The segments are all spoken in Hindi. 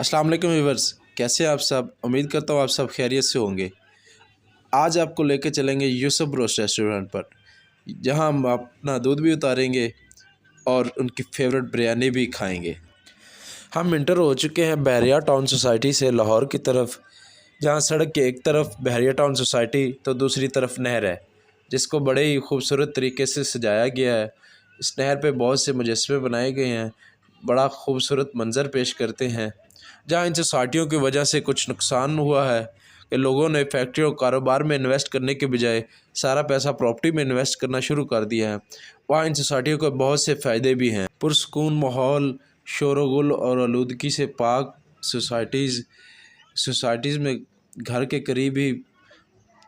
अस्सलाम वालेकुम व्यूअर्स, कैसे हैं आप सब। उम्मीद करता हूँ आप सब खैरियत से होंगे। आज आपको लेके चलेंगे यूसुफ रोस्ट रेस्टोरेंट पर, जहां हम अपना दूध भी उतारेंगे और उनकी फेवरेट बिरयानी भी खाएंगे। हम इंटर हो चुके हैं बहरिया टाउन सोसाइटी से लाहौर की तरफ, जहां सड़क के एक तरफ बहरिया टाउन सोसाइटी तो दूसरी तरफ नहर है, जिसको बड़े ही खूबसूरत तरीके से सजाया गया है। इस नहर पे बहुत से मुजस्समे बनाए गए हैं, बड़ा खूबसूरत मंज़र पेश करते हैं। जहाँ इन सोसाइटियों की वजह से कुछ नुकसान हुआ है कि लोगों ने फैक्ट्री और कारोबार में इन्वेस्ट करने के बजाय सारा पैसा प्रॉपर्टी में इन्वेस्ट करना शुरू कर दिया है। वहाँ इन सोसाइटियों को बहुत से फ़ायदे भी हैं। पुरसकून माहौल, शोरगुल और आलूदगी से पाक सोसाइटीज़ में घर के करीब ही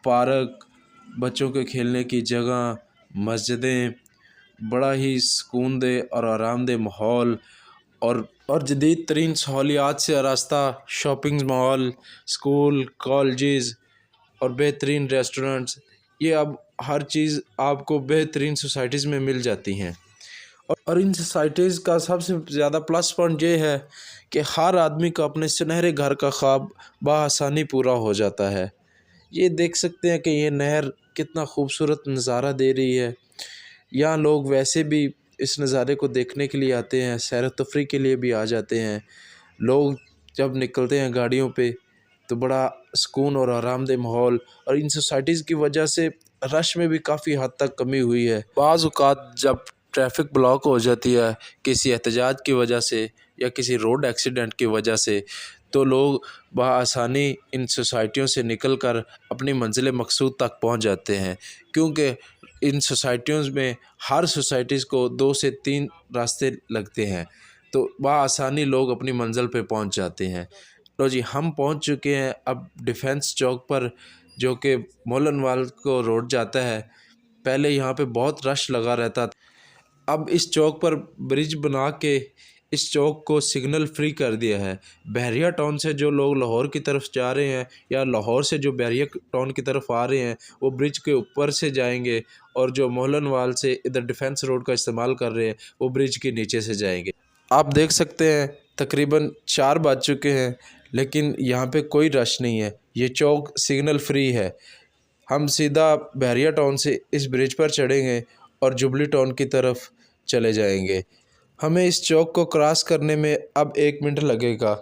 पार्क, बच्चों के खेलने की जगह, मस्जिदें, बड़ा ही सुकूनदेह और आरामदेह माहौल और जदीद तरीन सहूलियात से आरास्ता शॉपिंग मॉल, स्कूल, कॉलेजेस और बेहतरीन रेस्टोरेंट्स, ये अब हर चीज़ आपको बेहतरीन सोसाइटीज़ में मिल जाती हैं। और इन सोसाइटीज़ का सबसे ज़्यादा प्लस पॉइंट ये है कि हर आदमी का अपने सुनहरे घर का ख्वाब बआसानी पूरा हो जाता है। ये देख सकते हैं कि ये नहर कितना खूबसूरत नज़ारा दे रही है। यहाँ लोग वैसे भी इस नज़ारे को देखने के लिए आते हैं, सैर तफरी के लिए भी आ जाते हैं। लोग जब निकलते हैं गाड़ियों पे तो बड़ा सुकून और आरामदेह माहौल, और इन सोसाइटीज़ की वजह से रश में भी काफ़ी हद तक कमी हुई है। बाज़ औक़ात जब ट्रैफिक ब्लॉक हो जाती है किसी एहतजाज की वजह से या किसी रोड एक्सीडेंट की वजह से, तो लोग बआसानी इन सोसाइटियों से निकल कर अपनी मंजिल मकसूद तक पहुंच जाते हैं, क्योंकि इन सोसाइटियों में हर सोसाइटीज़ को 2 से 3 रास्ते लगते हैं, तो बआसानी लोग अपनी मंजिल पे पहुंच जाते हैं। तो जी हम पहुंच चुके हैं अब डिफेंस चौक पर, जो कि मोलनवाल को रोड जाता है। पहले यहाँ पे बहुत रश लगा रहता था, अब इस चौक पर ब्रिज बना के इस चौक को सिग्नल फ्री कर दिया है। बहरिया टाउन से जो लोग लाहौर की तरफ जा रहे हैं या लाहौर से जो बहरिया टाउन की तरफ आ रहे हैं, वो ब्रिज के ऊपर से जाएंगे, और जो मोहलनवाल से इधर डिफेंस रोड का इस्तेमाल कर रहे हैं वो ब्रिज के नीचे से जाएंगे। आप देख सकते हैं तकरीबन 4 बज चुके हैं, लेकिन यहाँ पे कोई रश नहीं है। ये चौक सिग्नल फ्री है। हम सीधा बहरिया टाउन से इस ब्रिज पर चढ़ेंगे और जुबली टाउन की तरफ चले जाएंगे। हमें इस चौक को क्रॉस करने में अब 1 मिनट लगेगा।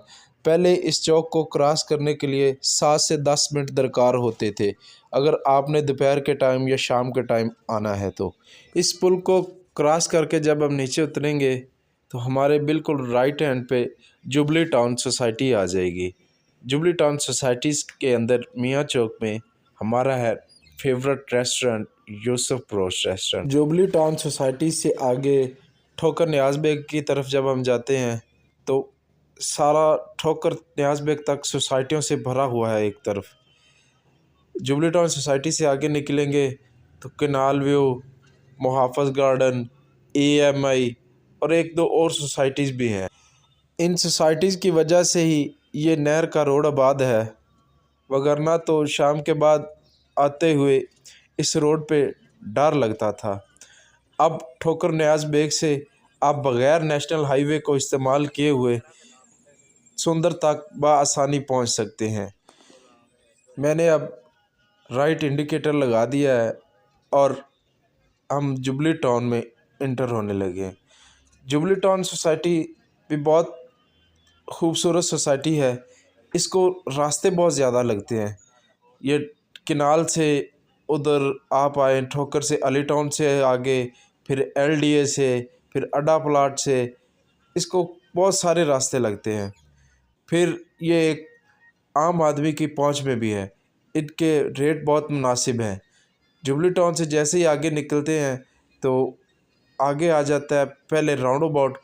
पहले इस चौक को क्रॉस करने के लिए 7 से 10 मिनट दरकार होते थे, अगर आपने दोपहर के टाइम या शाम के टाइम आना है तो। इस पुल को क्रॉस करके जब हम नीचे उतरेंगे तो हमारे बिल्कुल राइट हैंड पे जुबली टाउन सोसाइटी आ जाएगी। जुबली टाउन सोसाइटीज़ के अंदर मियाँ चौक में हमारा है favourite restaurant Yusuf roast restaurant. Jubilee town society से आगे ठोकर न्याज बेग की तरफ जब हम जाते हैं तो सारा ठोकर न्याज बेग तक सोसाइटियों से भरा हुआ है एक तरफ। जुबली टाउन सोसाइटी से आगे निकलेंगे तो कनाल व्यू, मुहाफ़िज़ गार्डन, EMI और 1-2 और सोसाइटीज़ भी हैं। इन सोसाइटीज़ की वजह से ही ये नहर का रोड आबाद है, वगरना तो शाम के बाद आते हुए इस रोड पे डर लगता था। अब ठोकर न्याज बेग से आप बग़ैर नेशनल हाईवे को इस्तेमाल किए हुए सुंदर तक बआसानी पहुंच सकते हैं। मैंने अब राइट इंडिकेटर लगा दिया है और हम जुबली टाउन में इंटर होने लगे हैं। जुबली टाउन सोसाइटी भी बहुत खूबसूरत सोसाइटी है। इसको रास्ते बहुत ज़्यादा लगते हैं। ये किनाल से उधर आप आए, ठोकर से अली टाउन से आगे, फिर LDA से, फिर अड्डा प्लाट से, इसको बहुत सारे रास्ते लगते हैं। फिर ये एक आम आदमी की पहुंच में भी है। इनके रेट बहुत मुनासिब हैं। जुबली टाउन से जैसे ही आगे निकलते हैं तो आगे आ जाता है पहले राउंड अबाउट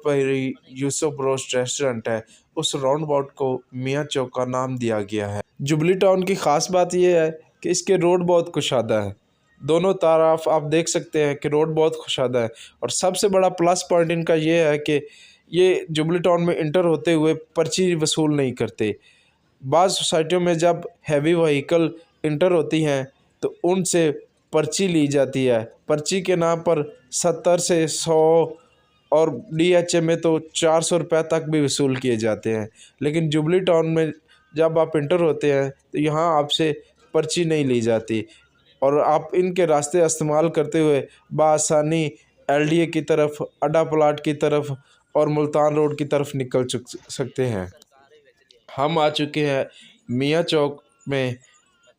पर ही यूसुफ रोस्ट रेस्टोरेंट है। उस राउंड अबाउट को मियाँ चौक का नाम दिया गया है। जुबली टाउन की ख़ास बात यह है कि इसके रोड बहुत कुशादा है। दोनों तरफ आप देख सकते हैं कि रोड बहुत कुशादा है, और सबसे बड़ा प्लस पॉइंट इनका ये है कि ये जुबली टाउन में इंटर होते हुए पर्ची वसूल नहीं करते। बाज़ सोसाइटियों में जब हैवी व्हीकल इंटर होती हैं तो उनसे पर्ची ली जाती है। पर्ची के नाम पर 70 से 100 और DHA में तो 400 रुपये तक भी वसूल किए जाते हैं। लेकिन जुबली टाउन में जब आप इंटर होते हैं तो यहाँ आपसे पर्ची नहीं ली जाती और आप इनके रास्ते इस्तेमाल करते हुए बआसानी LDA की तरफ, अड्डा प्लाट की तरफ और मुल्तान रोड की तरफ निकल सकते हैं। हम आ चुके हैं मियाँ चौक में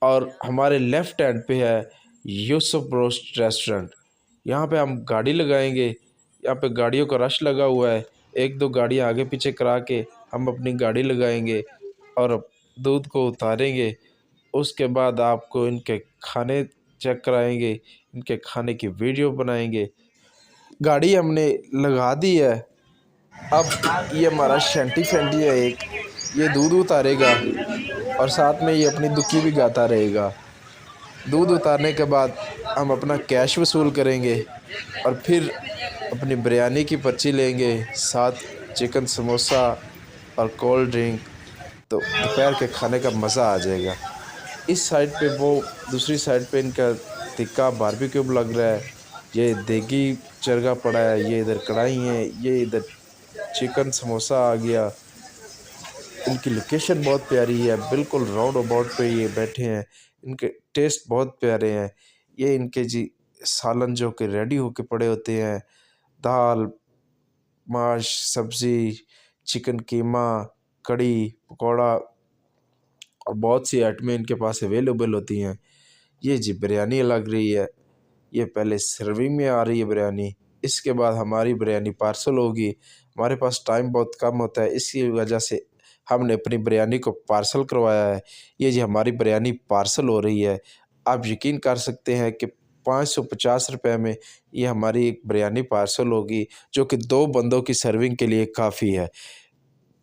और हमारे लेफ़्ट हैंड पे है यूसुफ रोस्ट रेस्टोरेंट। यहाँ पे हम गाड़ी लगाएंगे। यहाँ पे गाड़ियों का रश लगा हुआ है। एक दो गाड़ियाँ आगे पीछे करा के हम अपनी गाड़ी लगाएंगे और दूध को उतारेंगे। उसके बाद आपको इनके खाने चेक कराएंगे, इनके खाने की वीडियो बनाएंगे। गाड़ी हमने लगा दी है। अब ये हमारा शैंटी फैंटी है एक, ये दूध उतारेगा और साथ में ये अपनी दुखी भी गाता रहेगा। दूध उतारने के बाद हम अपना कैश वसूल करेंगे और फिर अपनी बिरयानी की पर्ची लेंगे, साथ चिकन समोसा और कोल्ड ड्रिंक। तो दोपहर के खाने का मज़ा आ जाएगा। इस साइड पे वो, दूसरी साइड पे इनका टिक्का बारबेक्यू लग रहा है। ये देगी चरगा पड़ा है, ये इधर कढ़ाई है, ये इधर चिकन समोसा आ गया। इनकी लोकेशन बहुत प्यारी है, बिल्कुल राउंड अबाउट पे ये बैठे हैं। इनके टेस्ट बहुत प्यारे हैं। ये इनके जी सालन जो कि रेडी होके पड़े होते हैं, दाल, माश, सब्ज़ी, चिकन कीमा, कड़ी, पकौड़ा और बहुत सी आइटमें इनके पास अवेलेबल होती हैं। ये जी बिरयानी लग रही है। ये पहले सर्विंग में आ रही है बिरयानी, इसके बाद हमारी बिरयानी पार्सल होगी। हमारे पास टाइम बहुत कम होता है, इसी वजह से हमने अपनी बिरयानी को पार्सल करवाया है। ये जी हमारी बिरयानी पार्सल हो रही है। आप यकीन कर सकते हैं कि 550 रुपये में ये हमारी एक बिरयानी पार्सल होगी, जो कि 2 बंदों की सर्विंग के लिए काफ़ी है।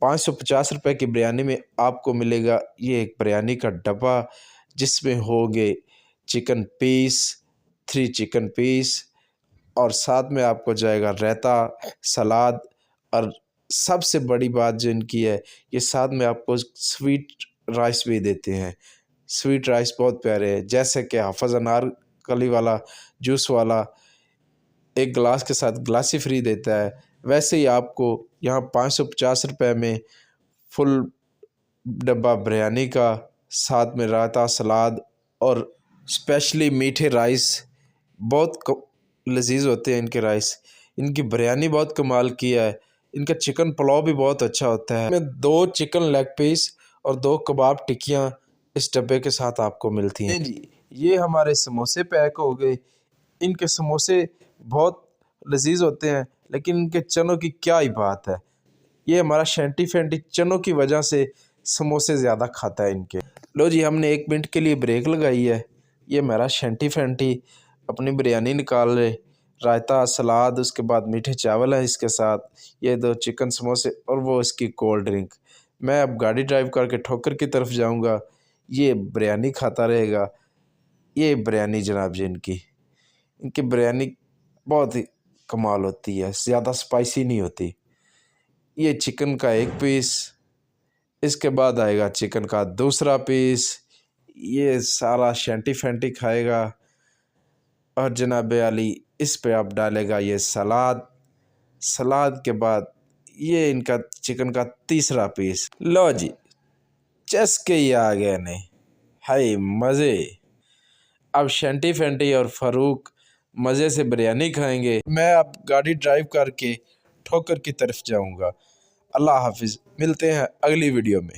550 रुपये की बिरयानी में आपको मिलेगा ये एक बिरयानी का डब्बा, जिसमें होंगे चिकन पीस, 3 चिकन पीस और साथ में आपको जाएगा रायता, सलाद और सबसे बड़ी बात जो इनकी है, ये साथ में आपको स्वीट राइस भी देते हैं। स्वीट राइस बहुत प्यारे हैं, जैसे कि हाफ़ज़ अनारकली वाला जूस वाला एक गिलास के साथ गिलासी फ्री देता है, वैसे ही आपको यहाँ 550 रुपये में फुल डब्बा बिरयानी का, साथ में रायता, सलाद और स्पेशली मीठे राइस बहुत लजीज होते हैं इनके राइस। इनकी बिरयानी बहुत कमाल की है। इनका चिकन पुलाव भी बहुत अच्छा होता है। में 2 चिकन लेग पीस और 2 कबाब टिक्कियाँ इस डब्बे के साथ आपको मिलती हैं जी। ये हमारे समोसे पैक हो गए। इनके समोसे बहुत लजीज होते हैं, लेकिन इनके चनों की क्या ही बात है। ये हमारा शैंटी फैंटी चनों की वजह से समोसे ज़्यादा खाता है इनके। लो जी, हमने 1 मिनट के लिए ब्रेक लगाई है। ये हमारा शैंटी फैंटी अपनी बिरयानी निकाल रहे, रायता, सलाद, उसके बाद मीठे चावल है इसके साथ, ये 2 चिकन समोसे और वो इसकी कोल्ड ड्रिंक। मैं अब गाड़ी ड्राइव करके ठोकर की तरफ जाऊंगा, ये बिरयानी खाता रहेगा। ये बिरयानी जनाब जी इनकी बिरयानी बहुत ही कमाल होती है, ज़्यादा स्पाइसी नहीं होती। ये चिकन का 1 पीस, इसके बाद आएगा चिकन का दूसरा पीस। ये सारा शैंटी फैंटी खाएगा और जनाब आली इस पे आप डालेगा ये सलाद। सलाद के बाद ये इनका चिकन का तीसरा पीस। लो जी, चस्के ही आ गए ने, हाय मज़े। अब शैंटी फैंटी और फ़ारूक मज़े से बिरयानी खाएंगे। मैं अब गाड़ी ड्राइव करके ठोकर की तरफ जाऊंगा। अल्लाह हाफिज़, मिलते हैं अगली वीडियो में।